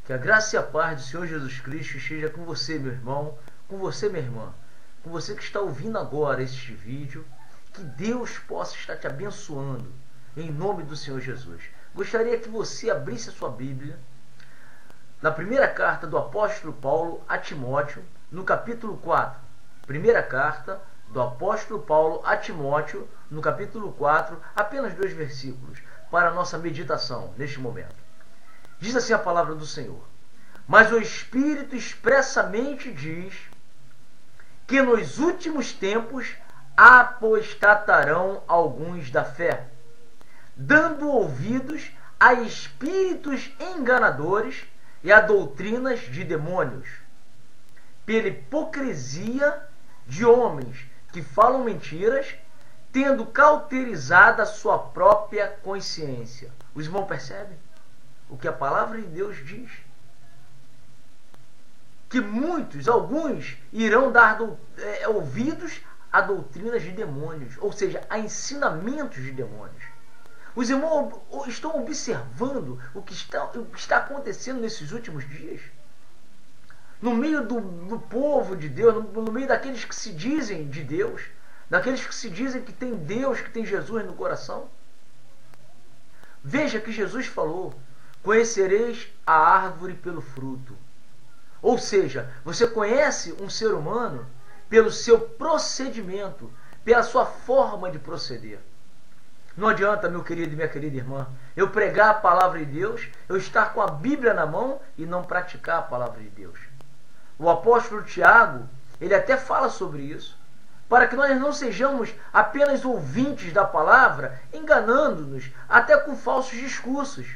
Que a graça e a paz do Senhor Jesus Cristo esteja com você, meu irmão, com você, minha irmã, com você que está ouvindo agora este vídeo. Que Deus possa estar te abençoando, em nome do Senhor Jesus. Gostaria que você abrisse a sua Bíblia na primeira carta do apóstolo Paulo a Timóteo, no capítulo 4. Primeira carta do apóstolo Paulo a Timóteo, no capítulo 4, apenas 2 versículos, para a nossa meditação neste momento. Diz assim a palavra do Senhor: mas o Espírito expressamente diz que nos últimos tempos apostatarão alguns da fé, dando ouvidos a espíritos enganadores e a doutrinas de demônios, pela hipocrisia de homens que falam mentiras, tendo cauterizado a sua própria consciência. Os irmãos percebem o que a palavra de Deus diz? Que alguns irão dar ouvidos a doutrinas de demônios, ou seja, a ensinamentos de demônios. Os irmãos estão observando o que está acontecendo nesses últimos dias? No meio do povo de Deus, no meio daqueles que se dizem de Deus, daqueles que se dizem que tem Deus, que tem Jesus no coração. Veja que Jesus falou: conhecereis a árvore pelo fruto. Ou seja, você conhece um ser humano pelo seu procedimento, pela sua forma de proceder. Não adianta, meu querido e minha querida irmã, eu pregar a palavra de Deus, eu estar com a Bíblia na mão e não praticar a palavra de Deus. O apóstolo Tiago, ele até fala sobre isso, para que nós não sejamos apenas ouvintes da palavra, enganando-nos até com falsos discursos.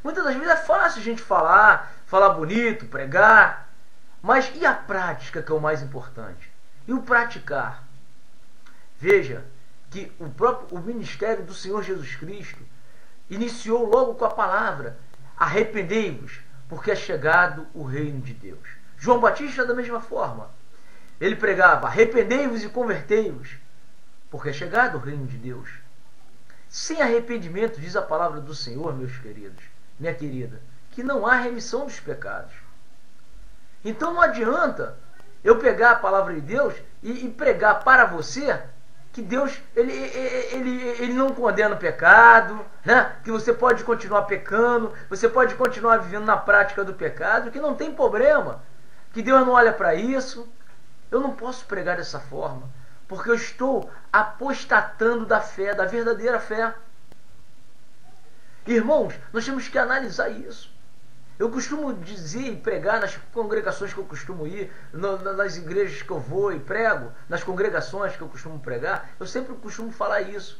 Muitas das vezes é fácil a gente falar bonito, pregar, mas e a prática, que é o mais importante? E o praticar? Veja que o ministério do Senhor Jesus Cristo iniciou logo com a palavra: arrependei-vos, porque é chegado o reino de Deus. João Batista, da mesma forma, ele pregava: arrependei-vos e convertei-vos, porque é chegado o reino de Deus. Sem arrependimento, diz a palavra do Senhor, meus queridos, minha querida, que não há remissão dos pecados. Então não adianta eu pegar a palavra de Deus e pregar para você que Deus ele não condena o pecado, né? Que você pode continuar pecando, você pode continuar vivendo na prática do pecado, que não tem problema, que Deus não olha para isso. Eu não posso pregar dessa forma, porque eu estou apostatando da fé, da verdadeira fé. Irmãos, nós temos que analisar isso. Eu costumo dizer e pregar nas congregações que eu costumo ir, nas igrejas que eu vou e prego, nas congregações que eu costumo pregar, eu sempre costumo falar isso.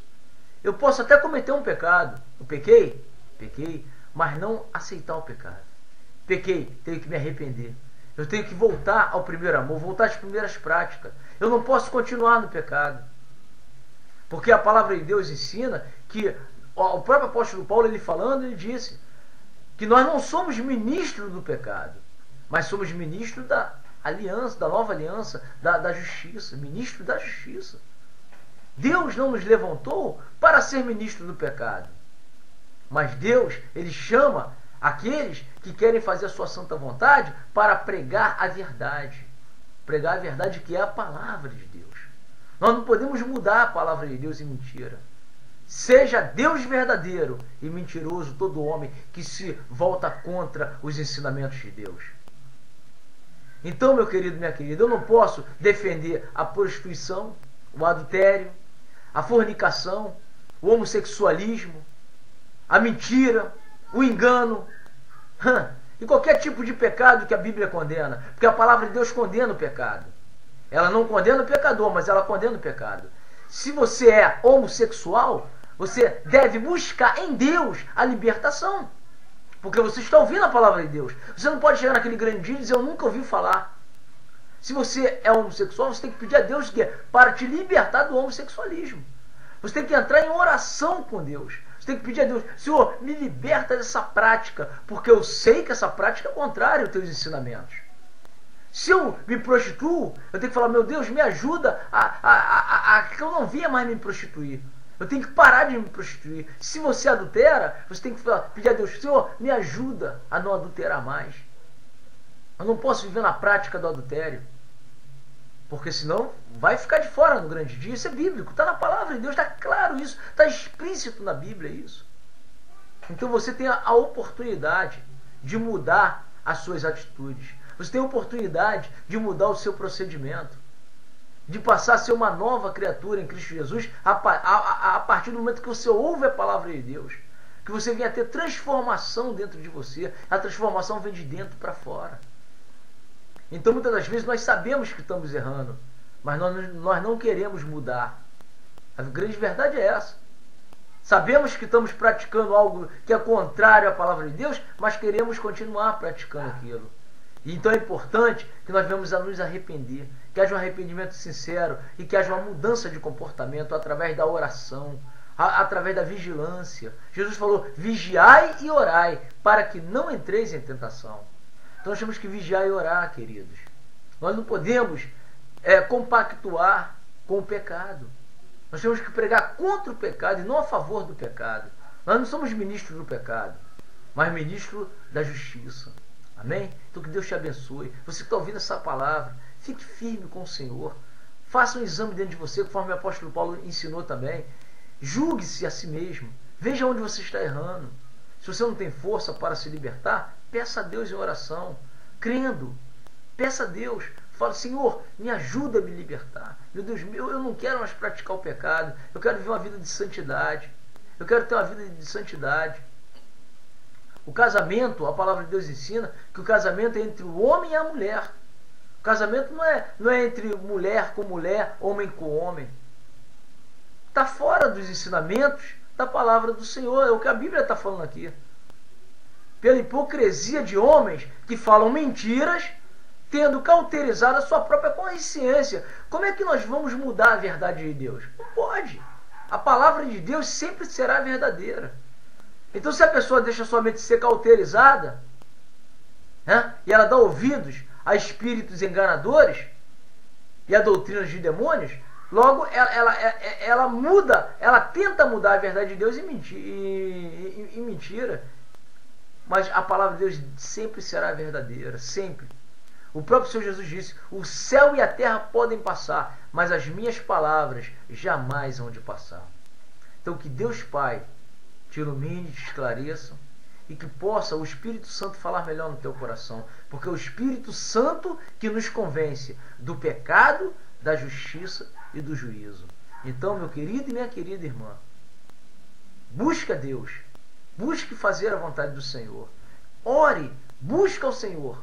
Eu posso até cometer um pecado. Eu pequei? Pequei, mas não aceitar o pecado. Pequei, tenho que me arrepender. Eu tenho que voltar ao primeiro amor, voltar às primeiras práticas. Eu não posso continuar no pecado. Porque a palavra de Deus ensina que o próprio apóstolo Paulo, ele falando, ele disse que nós não somos ministros do pecado, mas somos ministros da aliança, da nova aliança, da justiça, ministro da justiça. Deus não nos levantou para ser ministro do pecado, mas Deus, ele chama aqueles que querem fazer a sua santa vontade para pregar a verdade que é a palavra de Deus. Nós não podemos mudar a palavra de Deus em mentira. Seja Deus verdadeiro e mentiroso todo homem que se volta contra os ensinamentos de Deus. Então, meu querido, minha querida, eu não posso defender a prostituição, o adultério, a fornicação, o homossexualismo, a mentira, o engano, e qualquer tipo de pecado que a Bíblia condena, porque a palavra de Deus condena o pecado. Ela não condena o pecador, mas ela condena o pecado. Se você é homossexual, você deve buscar em Deus a libertação, porque você está ouvindo a palavra de Deus. Você não pode chegar naquele grande dia e dizer: eu nunca ouvi falar. Se você é homossexual, você tem que pedir a Deus para te libertar do homossexualismo. Você tem que entrar em oração com Deus. Você tem que pedir a Deus: Senhor, me liberta dessa prática, porque eu sei que essa prática é contrária aos teus ensinamentos. Se eu me prostituo, eu tenho que falar: meu Deus, me ajuda a que eu não venha mais me prostituir. Eu tenho que parar de me prostituir. Se você adultera, você tem que pedir a Deus: Senhor, me ajuda a não adulterar mais. Eu não posso viver na prática do adultério, porque senão vai ficar de fora no grande dia. Isso é bíblico, está na palavra de Deus, está claro isso, está explícito na Bíblia isso. Então você tem a oportunidade de mudar as suas atitudes. Você tem a oportunidade de mudar o seu procedimento, de passar a ser uma nova criatura em Cristo Jesus a partir do momento que você ouve a palavra de Deus, que você venha a ter transformação dentro de você. A transformação vem de dentro para fora. Então muitas das vezes nós sabemos que estamos errando, mas nós não queremos mudar. A grande verdade é essa. Sabemos que estamos praticando algo que é contrário à palavra de Deus, mas queremos continuar praticando aquilo. E então é importante que nós venhamos a nos arrepender, que haja um arrependimento sincero e que haja uma mudança de comportamento através da oração, através da vigilância. Jesus falou: vigiai e orai, para que não entreis em tentação. Então nós temos que vigiar e orar, queridos. Nós não podemos compactuar com o pecado. Nós temos que pregar contra o pecado e não a favor do pecado. Nós não somos ministros do pecado, mas ministros da justiça. Amém? Então que Deus te abençoe. Você que está ouvindo essa palavra, fique firme com o Senhor. Faça um exame dentro de você, conforme o apóstolo Paulo ensinou também. Julgue-se a si mesmo. Veja onde você está errando. Se você não tem força para se libertar, peça a Deus em oração, crendo. Peça a Deus. Fala: Senhor, me ajuda a me libertar. Meu Deus, eu não quero mais praticar o pecado. Eu quero viver uma vida de santidade. Eu quero ter uma vida de santidade. O casamento, a palavra de Deus ensina que o casamento é entre o homem e a mulher. O casamento não é entre mulher com mulher, homem com homem. Está fora dos ensinamentos da palavra do Senhor. É o que a Bíblia está falando aqui. Pela hipocrisia de homens que falam mentiras, tendo cauterizado a sua própria consciência. Como é que nós vamos mudar a verdade de Deus? Não pode. A palavra de Deus sempre será verdadeira. Então, se a pessoa deixa sua mente ser cauterizada, e ela dá ouvidos a espíritos enganadores e a doutrinas de demônios, logo ela muda, ela tenta mudar a verdade de Deus em mentira. Mas a palavra de Deus sempre será verdadeira, sempre. O próprio Senhor Jesus disse: o céu e a terra podem passar, mas as minhas palavras jamais hão de passar. Então que Deus Pai te ilumine, te esclareça, e que possa o Espírito Santo falar melhor no teu coração, porque é o Espírito Santo que nos convence do pecado, da justiça e do juízo. Então, meu querido e minha querida irmã, busque a Deus, busque fazer a vontade do Senhor, ore, busque ao Senhor,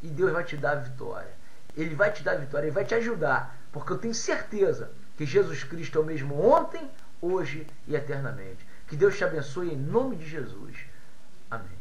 e Deus vai te dar a vitória. Ele vai te dar a vitória, Ele vai te ajudar, porque eu tenho certeza que Jesus Cristo é o mesmo ontem, hoje e eternamente. Que Deus te abençoe em nome de Jesus. Amém.